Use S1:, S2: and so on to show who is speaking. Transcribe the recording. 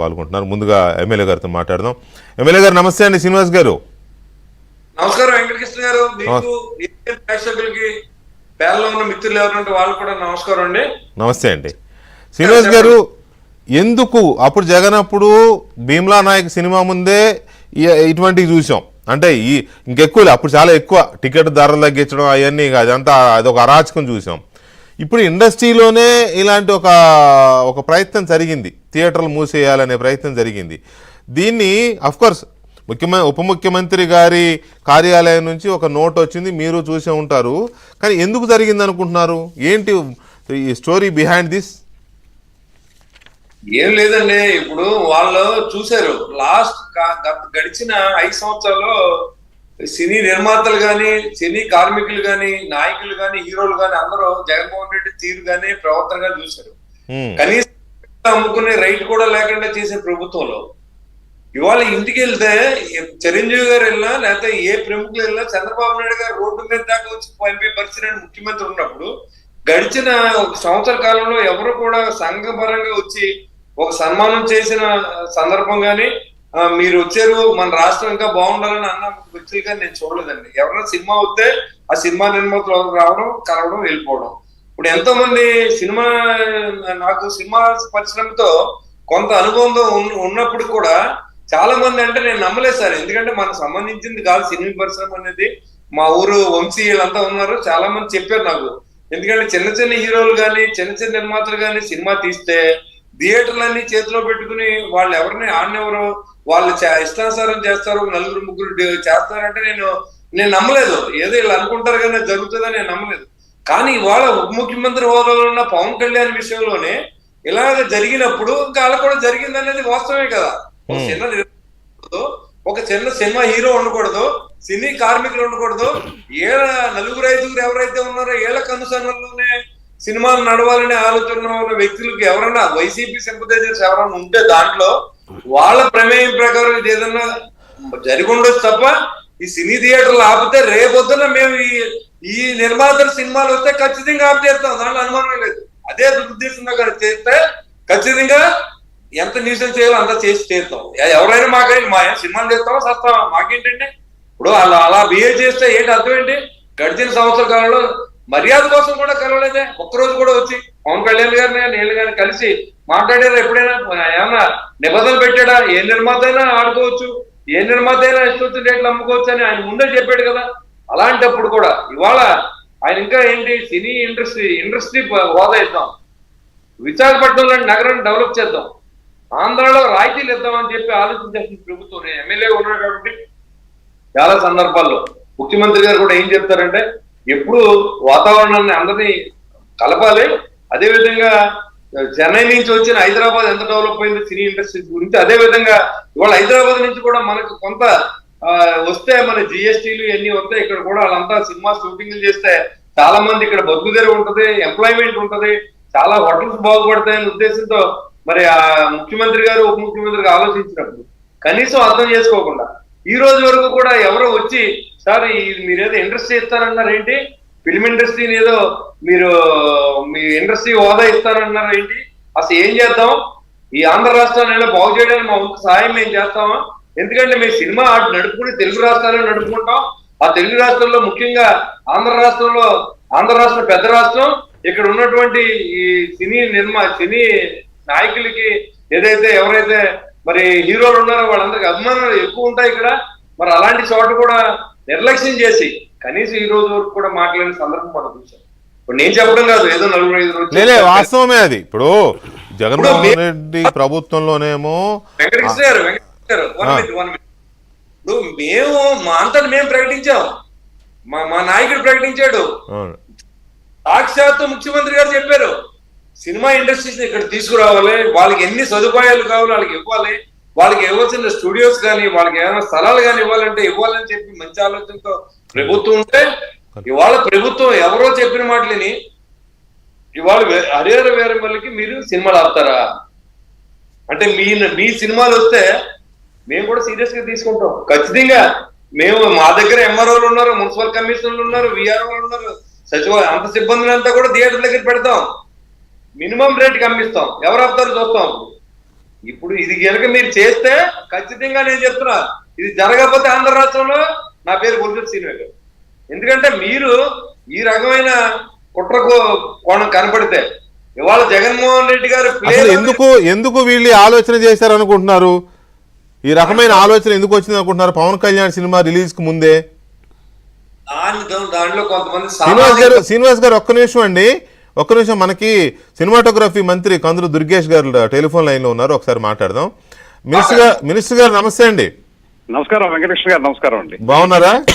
S1: పాల్గొంటున్నారు. ముందుగా ఎమ్మెల్యే గారితో మాట్లాడదాం. ఎమ్మెల్యే గారు నమస్తే అండి. శ్రీనివాస్ గారు
S2: నమస్కారం. వెంకటకృష్ణ గారు, మీకు ప్రేక్షకులకి పేర్లో ఉన్న మిత్రులు ఎవరంటే వాళ్ళు కూడా నమస్కారం అండి.
S1: నమస్తే అండి. శ్రీనివాస్ గారు, ఎందుకు అప్పుడు జగన్ అప్పుడు భీమ్లా నాయక్ సినిమా ముందే ఇటువంటివి చూసాం, అంటే ఇంకెక్కువ అప్పుడు చాలా ఎక్కువ టికెట్ ధరలు తగ్గించడం అవన్నీ, అదంతా అదొక అరాచకం చూసాం. ఇప్పుడు ఇండస్ట్రీలోనే ఇలాంటి ఒక ప్రయత్నం జరిగింది, థియేటర్లు మూసేయాలనే ప్రయత్నం జరిగింది. దీన్ని అఫ్కోర్స్ ఉప ముఖ్యమంత్రి గారి కార్యాలయం నుంచి ఒక నోట్ వచ్చింది, మీరు చూసే ఉంటారు. కానీ ఎందుకు జరిగింది అనుకుంటున్నారు? ఏంటి ఈ స్టోరీ బిహైండ్ దిస్?
S2: ఏం లేదండి, ఇప్పుడు వాళ్ళు చూశారు గడిచిన 5 సంవత్సరాల్లో సినీ నిర్మాతలు గాని, సినీ కార్మికులు గాని, నాయకులు గాని, హీరోలు గాని అందరూ జగన్మోహన్ రెడ్డి తీరు గాని, ప్రవర్తన గాని చూశారు. కనీసం అమ్ముకునే రైట్ కూడా లేకుండా చేసే ప్రభుత్వంలో ఇవాళ ఇంటికి వెళ్తే చిరంజీవి గారు వెళ్ళినా, లేకపోతే ఏ ప్రముఖులు వెళ్ళినా, చంద్రబాబు నాయుడు గారు రోడ్డు మీద దాకా వచ్చి పంపే పరిస్థితి ముఖ్యమంత్రి ఉన్నప్పుడు గడిచిన 1 సంవత్సర కాలంలో ఎవరు కూడా సంఘపరంగా వచ్చి ఒక సన్మానం చేసిన సందర్భం గానీ, మీరు వచ్చారు మన రాష్ట్రం ఇంకా బాగుండాలని అన్న వ్యక్తులుగా నేను చూడలేదండి. ఎవరైనా సినిమా వస్తే ఆ సినిమా నిర్మాతలు రావడం, కలవడం, వెళ్ళిపోవడం. ఇప్పుడు ఎంతో మంది నాకు సినిమా పరిశ్రమతో కొంత అనుబంధం ఉన్నప్పుడు కూడా చాలా మంది అంటే నేను నమ్మలేదు సార్. ఎందుకంటే మనకు సంబంధించింది కాదు సినిమా పరిశ్రమ అనేది. మా ఊరు వంశీ వీళ్ళంతా ఉన్నారు, చాలా మంది చెప్పారు నాకు. ఎందుకంటే చిన్న చిన్న హీరోలు కానీ, చిన్న చిన్న నిర్మాతలు కానీ సినిమా తీస్తే థియేటర్లన్నీ చేతిలో పెట్టుకుని వాళ్ళు ఎవరిని ఆడనెవరు, వాళ్ళు ఇష్టానుసారం చేస్తారు, 4-3 చేస్తారంటే నేను నమ్మలేదు. ఏదో వీళ్ళు అనుకుంటారు కానీ జరుగుతుందని నేను నమ్మలేదు. కానీ ఇవాళ ఉప ముఖ్యమంత్రి హోదాలో ఉన్న పవన్ కళ్యాణ్ విషయంలోనే ఇలాగ జరిగినప్పుడు ఇంకా అలా కూడా జరిగింది అనేది వాస్తవమే కదా. ఒక చిన్న సినిమా హీరో ఉండకూడదు, సినీ కార్మికులు ఉండకూడదు, 4-5 ఎవరైతే ఉన్నారో ఏళ్ళ కనుసన్నల్లోనే సినిమాలు నడవాలనే ఆలోచన ఉన్న వ్యక్తులకు ఎవరైనా వైసీపీ సింపథైజర్స్ ఎవరైనా ఉంటే దాంట్లో వాళ్ళ ప్రమేయం ప్రకారం ఇది ఏదన్నా జరిగి ఉండొచ్చు తప్ప ఈ సినీ థియేటర్లు ఆపితే రేపొద్దున మేము ఈ నిర్మాతల సినిమాలు వస్తే ఖచ్చితంగా ఆపు చేస్తాం, దాంట్లో అనుమానమే లేదు. అదే ఉద్దేశంగా చేస్తే ఖచ్చితంగా ఎంత న్యూసెన్స్ చేయాలో అంతా చేసి చేస్తాం. ఎవరైనా మాకైనా మా సినిమాలు చేస్తామో సస్తామా మాకేంటండి. ఇప్పుడు అలా బిహేవ్ చేస్తే ఏంటి అర్థం ఏంటి? గడిచిన సంవత్సర కాలంలో మర్యాద కోసం కూడా కలవలేదే, ఒక్కరోజు కూడా వచ్చి పవన్ కళ్యాణ్ గారిని నీళ్ళు గారిని కలిసి మాట్లాడారా? ఎప్పుడైనా ఏమన్నా నిబంధనలు పెట్టాడా? ఏ నిర్మాత అయినా ఆడుకోవచ్చు, ఏ నిర్మాత అయినా ఇష్టం రేట్లు అమ్ముకోవచ్చు అని ఆయన ముందే చెప్పాడు కదా. అలాంటప్పుడు కూడా ఇవాళ ఆయన ఇంకా ఏంటి, సినీ ఇండస్ట్రీ హోదా ఇద్దాం, విశాఖపట్నం లాంటి నగరాన్ని డెవలప్ చేద్దాం, ఆంధ్రాలో రాయితీలు ఇద్దామని చెప్పి ఆలోచించాల్సిన ప్రభుత్వం. నేను ఎమ్మెల్యే ఉన్నాను కాబట్టి చాలా సందర్భాల్లో ముఖ్యమంత్రి గారు కూడా ఏం చెప్తారంటే ఎప్పుడు వాతావరణాన్ని అందరినీ కలపాలి. అదేవిధంగా చెన్నై నుంచి వచ్చిన హైదరాబాద్ ఎంత డెవలప్ అయింది సినీ ఇండస్ట్రీ గురించి, అదే విధంగా ఇవాళ హైదరాబాద్ నుంచి కూడా మనకు కొంత వస్తే మన జిఎస్టీలు ఇవన్నీ వస్తాయి. ఇక్కడ కూడా వాళ్ళంతా సినిమా షూటింగ్లు చేస్తే చాలా మంది ఇక్కడ బతుకుదేరు ఉంటది, ఎంప్లాయ్మెంట్ ఉంటది, చాలా హోటల్స్ బాగుపడతాయనే ఉద్దేశంతో మరి ఆ ముఖ్యమంత్రి గారు ఉప ముఖ్యమంత్రికి ఆలోచించినప్పుడు కనీసం అర్థం చేసుకోకుండా ఈ రోజు వరకు కూడా ఎవరో వచ్చి సార్ మీరేదో ఇండస్ట్రీ ఇస్తారన్నారు ఏంటి, ఫిల్మ్ ఇండస్ట్రీని ఏదో మీరు మీ ఇండస్ట్రీ హోదా ఇస్తారన్నారు ఏంటి, అసలు ఏం చేద్దాం, ఈ ఆంధ్ర రాష్ట్రాన్ని బాగు చేయడానికి మా వంతు సహాయం మేము చేస్తామా? ఎందుకంటే మేము సినిమా నడుపుకుని తెలుగు రాష్ట్రాల్లో నడుపుకుంటాం. ఆ తెలుగు రాష్ట్రంలో ముఖ్యంగా ఆంధ్ర రాష్ట్రం పెద్ద రాష్ట్రం. ఇక్కడ ఉన్నటువంటి ఈ సినీ నాయకులకి ఎవరైతే మరి హీరోలు ఉన్నారో వాళ్ళందరికీ అభిమానాలు ఎక్కువ ఉంటాయి ఇక్కడ. మరి అలాంటి చోట కూడా నిర్లక్ష్యం చేసి కనీసం ఈ రోజు వరకు కూడా మాట్లాడిన సందర్భం మనం చూసాం. ఇప్పుడు నేను చెప్పడం కాదు, ఏదో 4-5
S1: వాస్తవమే అది. ఇప్పుడు జగన్మోహన్ రెడ్డి ప్రభుత్వంలోనేమో
S2: వెంకటకృష్ణ గారు ఇప్పుడు మేము మా అంతటి మేము ప్రకటించాం, మా నాయకుడు ప్రకటించాడు, సాక్షాత్తు ముఖ్యమంత్రి గారు చెప్పారు సినిమా ఇండస్ట్రీస్ ఇక్కడ తీసుకురావాలి, వాళ్ళకి ఎన్ని సదుపాయాలు కావాలో వాళ్ళకి ఇవ్వాలి, వాళ్ళకి ఇవ్వాల్సిన స్టూడియోస్ కానీ, వాళ్ళకి ఏమైనా స్థలాలు కానీ ఇవ్వాలంటే ఇవ్వాలని చెప్పి మంచి ఆలోచనతో ప్రభుత్వం ఉంటే, ఇవాళ ప్రభుత్వం ఎవరో చెప్పిన మాటలని ఇవాళ హరిహర వీరమల్లికి మీరు సినిమాలు ఆపుతారా అంటే మీ సినిమాలు వస్తే మేము కూడా సీరియస్ గా తీసుకుంటాం. ఖచ్చితంగా మా దగ్గర ఎంఆర్ఓలు ఉన్నారు, మున్సిపల్ కమిషనర్లు ఉన్నారు, విఆర్ఓలు ఉన్నారు, సచివాలయం అంత సిబ్బందిని అంతా కూడా థియేటర్ దగ్గర పెడతాం, మినిమం రేట్కి అమ్మిస్తాం. ఎవరు ఆపుతారో చూస్తాం. ఇప్పుడు ఇది కనుక మీరు చేస్తే ఖచ్చితంగా నేను చెప్తున్నా, ఇది జరగకపోతే ఆంధ్ర రాష్ట్రంలో నా పేరు గుర్తు శ్రీనివాస్ గారు. ఎందుకంటే మీరు ఈ రకమైన కుట్రకు కోణం కనపడితే ఇవాళ జగన్మోహన్ రెడ్డి గారు
S1: అసలు ఎందుకు వీళ్ళు ఆలోచన చేశారు అనుకుంటున్నారు? ఈ రకమైన ఆలోచన ఎందుకు వచ్చింది అనుకుంటున్నారు పవన్ కళ్యాణ్ సినిమా రిలీజ్ కు ముందే?
S2: దాంట్లో కొంతమంది
S1: శ్రీనివాస్ గారు ఒక్క నిమిషం అండి, ఒక్క నిమిషం. మనకి సినిమాటోగ్రఫీ మంత్రి కందులు దుర్గేష్ గారు టెలిఫోన్ లైన్ లో ఉన్నారు, ఒకసారి మాట్లాడదాం. మినిస్టర్ గారు నమస్తే అండి.
S3: నమస్కారం వెంకటేశ్వర గారు. నమస్కారం అండి.
S1: బాగున్నారా?